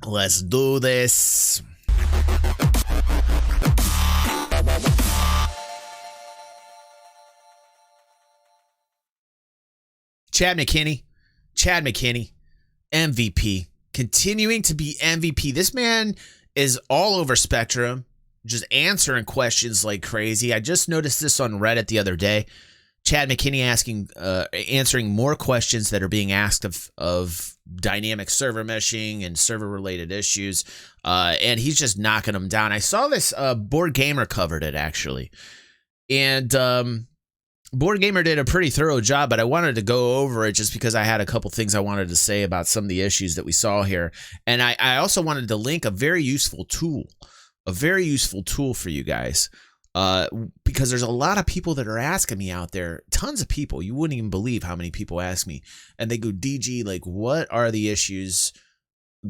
Let's do this. Chad McKinney, MVP, continuing to be MVP. This man is all over Spectrum, just answering questions like crazy. I just noticed this on Reddit the other day. Chad McKinney answering more questions that are being asked of dynamic server meshing and server related issues, and he's just knocking them down. I saw this. Board Gamer covered it actually, and Board Gamer did a pretty thorough job, but I wanted to go over it just because I had a couple things I wanted to say about some of the issues that we saw here, and I also wanted to link a very useful tool for you guys. Because there's a lot of people that are asking me out there, tons of people. You wouldn't even believe how many people ask me, and they go, DG, like, what are the issues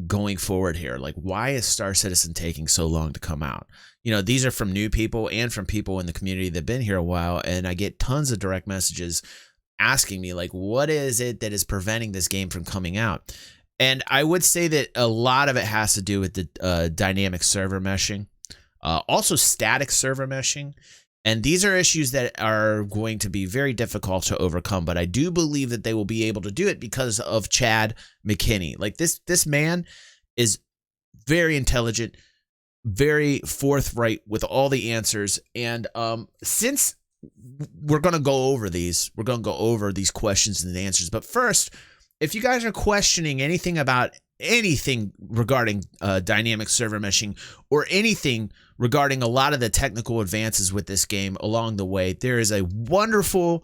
going forward here? Like, why is Star Citizen taking so long to come out? You know, these are from new people and from people in the community that have been here a while, and I get tons of direct messages asking me, like, what is it that is preventing this game from coming out? And I would say that a lot of it has to do with the dynamic server meshing. Also static server meshing. And these are issues that are going to be very difficult to overcome, but I do believe that they will be able to do it because of Chad McKinney. Like this man is very intelligent, very forthright with all the answers. And since we're going to go over these questions and the answers. But first, if you guys are questioning anything about anything regarding dynamic server meshing or anything regarding a lot of the technical advances with this game along the way, there is a wonderful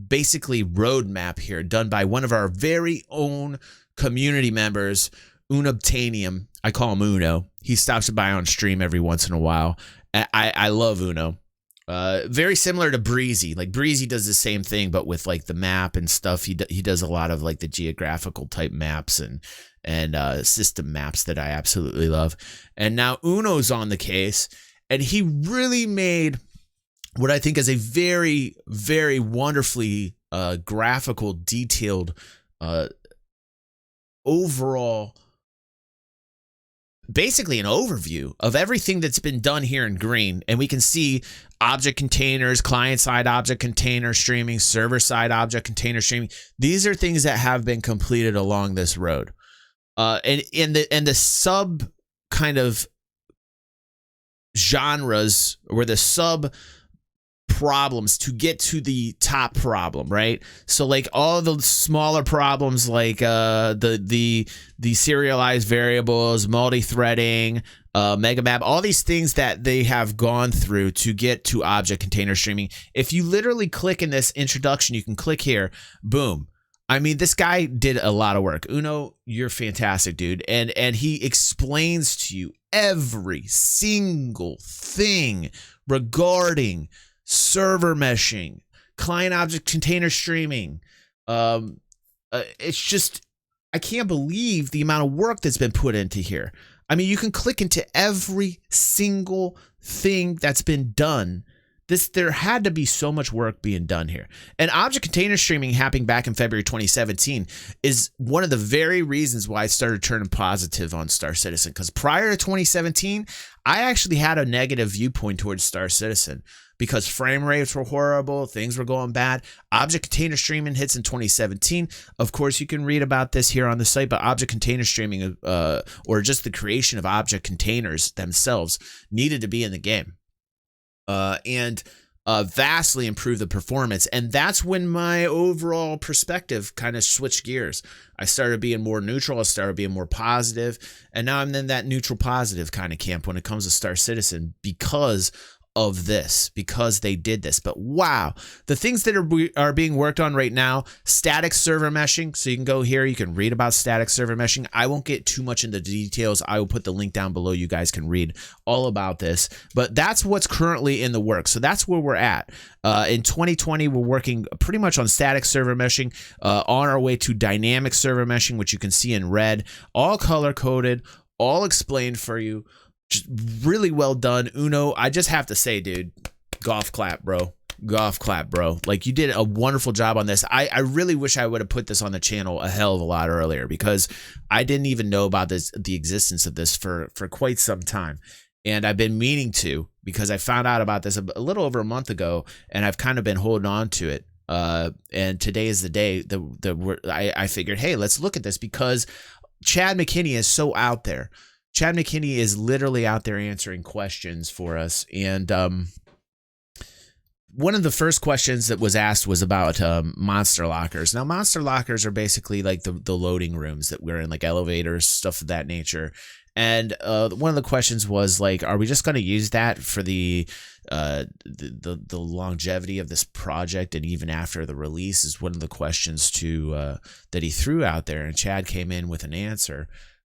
basically roadmap here done by one of our very own community members, Unobtainium. I call him Uno. He stops by on stream every once in a while. I love Uno. Very similar to Breezy. Like Breezy does the same thing, but with like the map and stuff. He does a lot of like the geographical type maps and system maps that I absolutely love. And now Uno's on the case, and he really made what I think is a very, very wonderfully graphical, detailed overall, basically an overview of everything that's been done here in green. And we can see object containers, client-side object container streaming, server-side object container streaming. These are things that have been completed along this road. And the sub kind of genres or the sub problems to get to the top problem, right? So like all the smaller problems like the serialized variables, multi-threading, megamap, all these things that they have gone through to get to object container streaming. If you literally click in this introduction, you can click here, boom. I mean, this guy did a lot of work. Uno, you're fantastic, dude. And he explains to you every single thing regarding server meshing, client object container streaming. It's just, I can't believe the amount of work that's been put into here. I mean, you can click into every single thing that's been done. There had to be so much work being done here. And object container streaming happening back in February 2017 is one of the very reasons why I started turning positive on Star Citizen. Because prior to 2017, I actually had a negative viewpoint towards Star Citizen because frame rates were horrible, things were going bad. Object container streaming hits in 2017. Of course, you can read about this here on the site, but object container streaming or just the creation of object containers themselves needed to be in the game. And vastly improve the performance. And that's when my overall perspective kind of switched gears. I started being more neutral. I started being more positive. And now I'm in that neutral positive kind of camp when it comes to Star Citizen because of this, because they did this. But wow, the things that are being worked on right now, static server meshing. So you can go here, you can read about static server meshing. I won't get too much into details. I will put the link down below. You guys can read all about this, but that's what's currently in the works. So that's where we're at. In 2020, we're working pretty much on static server meshing, on our way to dynamic server meshing, which you can see in red, all color coded, all explained for you. Just really well done, Uno. I just have to say, dude, golf clap, bro. golf clap, bro. Like, you did a wonderful job on this. I really wish I would have put this on the channel a hell of a lot earlier, because I didn't even know about the existence of this for quite some time. And I've been meaning to, because I found out about this a little over a month ago, and I've kind of been holding on to it. And today is the day that I figured, hey, let's look at this, because Chad McKinney is so out there. Chad McKinney is literally out there answering questions for us. And one of the first questions that was asked was about monster lockers. Now, monster lockers are basically like the loading rooms that we're in, like elevators, stuff of that nature. And one of the questions was like, are we just going to use that for the longevity of this project, and even after the release, is one of the questions that he threw out there. And Chad came in with an answer.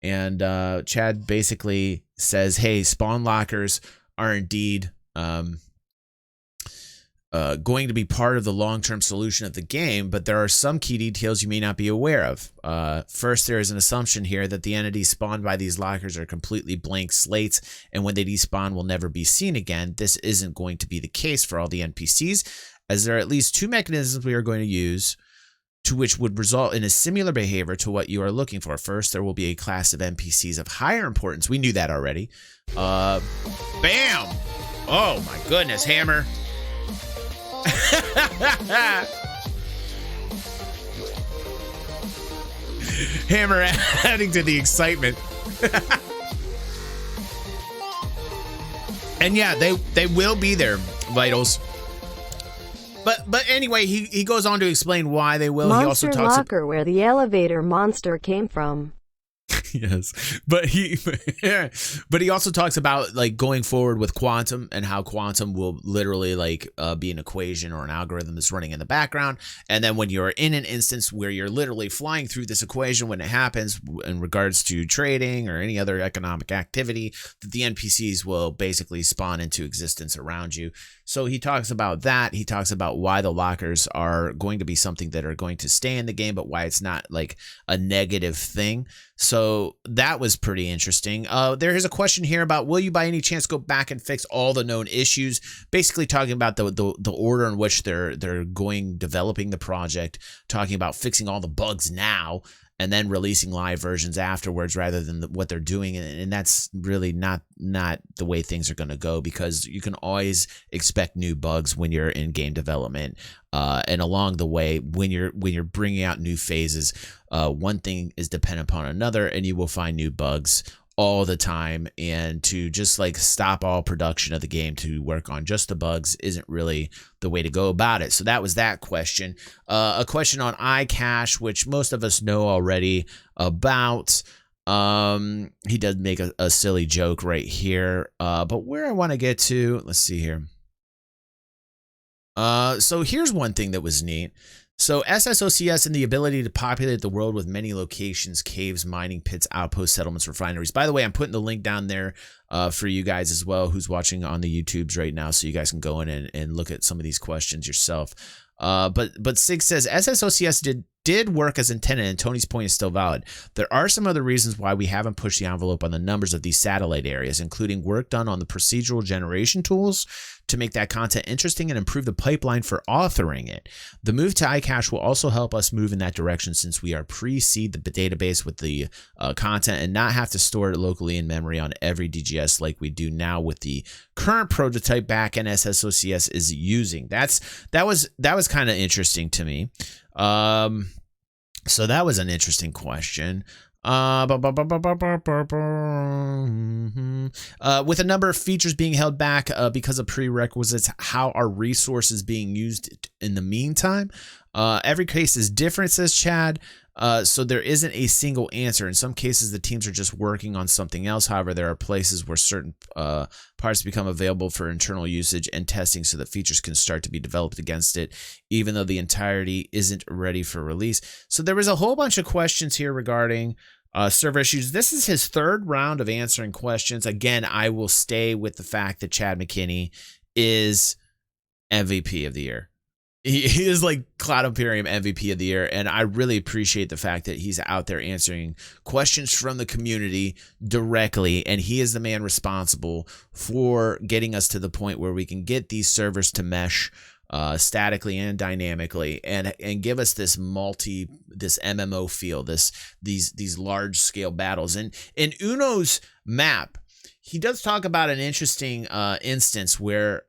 And Chad basically says, hey, spawn lockers are indeed going to be part of the long-term solution of the game, but there are some key details you may not be aware of. First, there is an assumption here that the entities spawned by these lockers are completely blank slates, and when they despawn will never be seen again. This isn't going to be the case for all the NPCs, as there are at least two mechanisms we are going to use to which would result in a similar behavior to what you are looking for. First, there will be a class of NPCs of higher importance. We knew that already. Bam! Oh my goodness, Hammer. Hammer adding to the excitement. And yeah, they will be there, Vitals. But anyway, he goes on to explain why they will. Monster he also talks locker where the elevator monster came from. Yes, but he also talks about like going forward with quantum, and how quantum will literally like be an equation or an algorithm that's running in the background. And then when you're in an instance where you're literally flying through this equation, when it happens in regards to trading or any other economic activity, that the NPCs will basically spawn into existence around you. So he talks about that. He talks about why the lockers are going to be something that are going to stay in the game, but why it's not like a negative thing. So that was pretty interesting. There is a question here about, will you by any chance go back and fix all the known issues? Basically talking about the order in which they're developing the project, talking about fixing all the bugs now and then releasing live versions afterwards, rather than what they're doing. And that's really not the way things are going to go, because you can always expect new bugs when you're in game development. And along the way, when you're bringing out new phases, one thing is dependent upon another, and you will find new bugs all the time. And to just like stop all production of the game to work on just the bugs isn't really the way to go about it. So that was that question. A question on iCache, which most of us know already about. He does make a silly joke right here. But where I want to get to, let's see here. So here's one thing that was neat. So SSOCS and the ability to populate the world with many locations, caves, mining pits, outposts, settlements, refineries. By the way, I'm putting the link down there for you guys as well, who's watching on the YouTubes right now, so you guys can go in and look at some of these questions yourself. But Sig says SSOCS did work as intended, and Tony's point is still valid. There are some other reasons why we haven't pushed the envelope on the numbers of these satellite areas, including work done on the procedural generation tools to make that content interesting and improve the pipeline for authoring it. The move to iCache will also help us move in that direction, since we are pre-seed the database with the content and not have to store it locally in memory on every DGS like we do now with the current prototype backend SSOCS is using. That was kind of interesting to me. So that was an interesting question. With a number of features being held back because of prerequisites, how are resources being used in the meantime? Every case is different, says Chad. So there isn't a single answer. In some cases, the teams are just working on something else. However, there are places where certain parts become available for internal usage and testing so that features can start to be developed against it, even though the entirety isn't ready for release. So there was a whole bunch of questions here regarding server issues. This is his third round of answering questions. Again, I will stay with the fact that Chad McKinney is MVP of the year. He is like Cloud Imperium MVP of the year, and I really appreciate the fact that he's out there answering questions from the community directly, and he is the man responsible for getting us to the point where we can get these servers to mesh statically and dynamically, and give us this MMO feel, these large scale battles. And in Uno's map, he does talk about an interesting instance where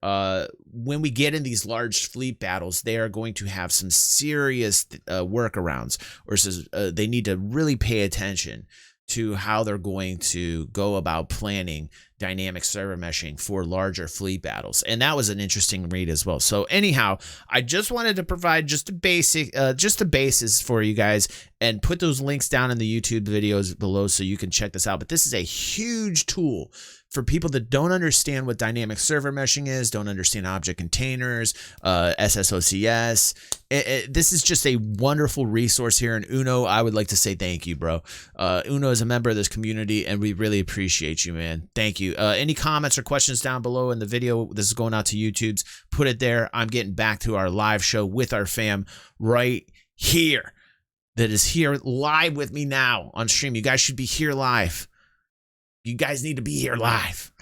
when we get in these large fleet battles, they are going to have some serious workarounds, or says they need to really pay attention to how they're going to go about planning dynamic server meshing for larger fleet battles. And that was an interesting read as well. So anyhow, I just wanted to provide just a basis for you guys, and put those links down in the YouTube videos below so you can check this out. But this is a huge tool for people that don't understand what dynamic server meshing is, don't understand object containers, SSOCS. This is just a wonderful resource here. And Uno, I would like to say thank you, bro. Uno is a member of this community, and we really appreciate you, man. Thank you. Any comments or questions down below in the video? This is going out to YouTube's. Put it there. I'm getting back to our live show with our fam right here. That is here live with me now on stream. You guys should be here live. You guys need to be here live.